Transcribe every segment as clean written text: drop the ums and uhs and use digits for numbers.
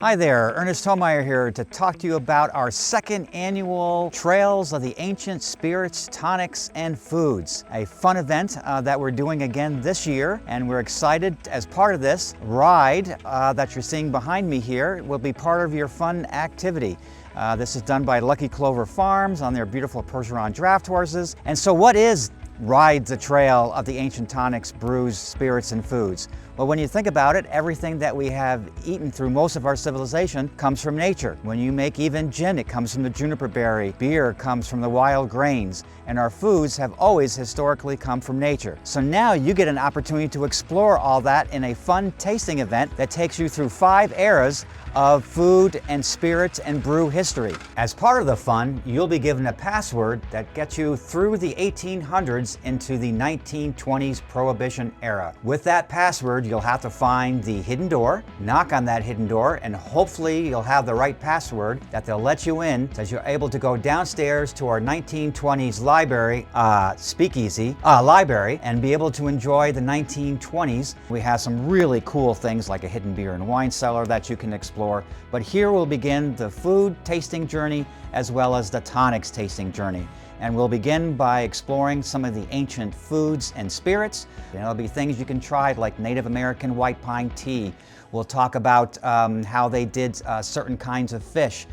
Hi there, Ernest Homeyer here to talk to you about our second annual Trails of the Ancient Spirits, Tonics, and Foods. A fun event that we're doing again this year, and we're excited as part of this ride that you're seeing behind me here will be part of your fun activity. This is done by Lucky Clover Farms on their beautiful Percheron draft horses. And so what is Ride the Trail of the Ancient Tonics, Brews, Spirits, and Foods? Well, when you think about it, everything that we have eaten through most of our civilization comes from nature. When you make even gin, it comes from the juniper berry. Beer comes from the wild grains. And our foods have always historically come from nature. So now you get an opportunity to explore all that in a fun tasting event that takes you through 5 eras of food and spirits and brew history. As part of the fun, you'll be given a password that gets you through the 1800s into the 1920s Prohibition era. With that password, you'll have to find the hidden door, knock on that hidden door, and hopefully you'll have the right password that they'll let you in so that you're able to go downstairs to our 1920s library, library, and be able to enjoy the 1920s. We have some really cool things like a hidden beer and wine cellar that you can explore. But here we'll begin the food tasting journey as well as the tonics tasting journey. And we'll begin by exploring some of the ancient foods and spirits. And there'll be things you can try like Native American white pine tea. We'll talk about how they did certain kinds of fish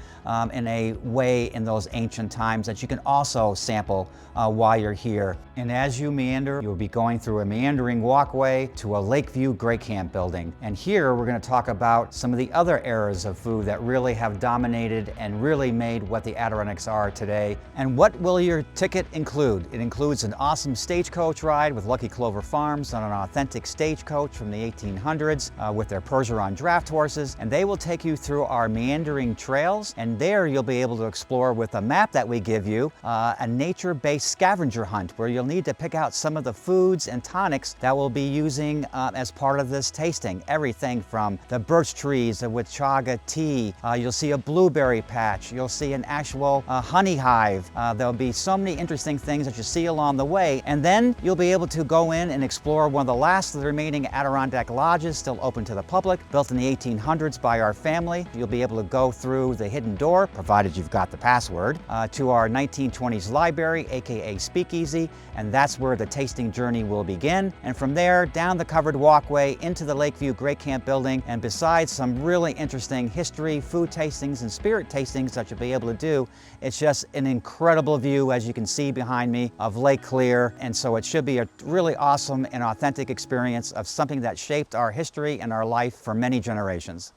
in a way in those ancient times that you can also sample while you're here. And as you meander, you'll be going through a meandering walkway to a Lakeview Grey Camp building. And here we're going to talk about some of the other eras of food that really have dominated and really made what the Adirondacks are today. And what will your ticket include? It includes an awesome stagecoach ride with Lucky Clover Farms on an authentic stagecoach from the 1800s with their Percheron draft horses. And they will take you through our meandering trails, and there you'll be able to explore with a map that we give you a nature-based scavenger hunt where you'll need to pick out some of the foods and tonics that we'll be using as part of this tasting. Everything from the birch trees with chaga tea, you'll see a blueberry patch, you'll see an actual honey hive. There'll be so many interesting things that you see along the way, and then you'll be able to go in and explore one of the last of the remaining Adirondack lodges still open to the public, built in the 1800s by our family. You'll be able to go through the hidden door, provided you've got the password, to our 1920s library, aka Speakeasy, and that's where the tasting journey will begin. And from there, down the covered walkway into the Lakeview Grey Camp building, and besides some really interesting history, food tastings, and spirit tastings that you'll be able to do, it's just an incredible view, as you can see behind me, of Lake Clear. And so it should be a really awesome and authentic experience of something that shaped our history and our life for many generations.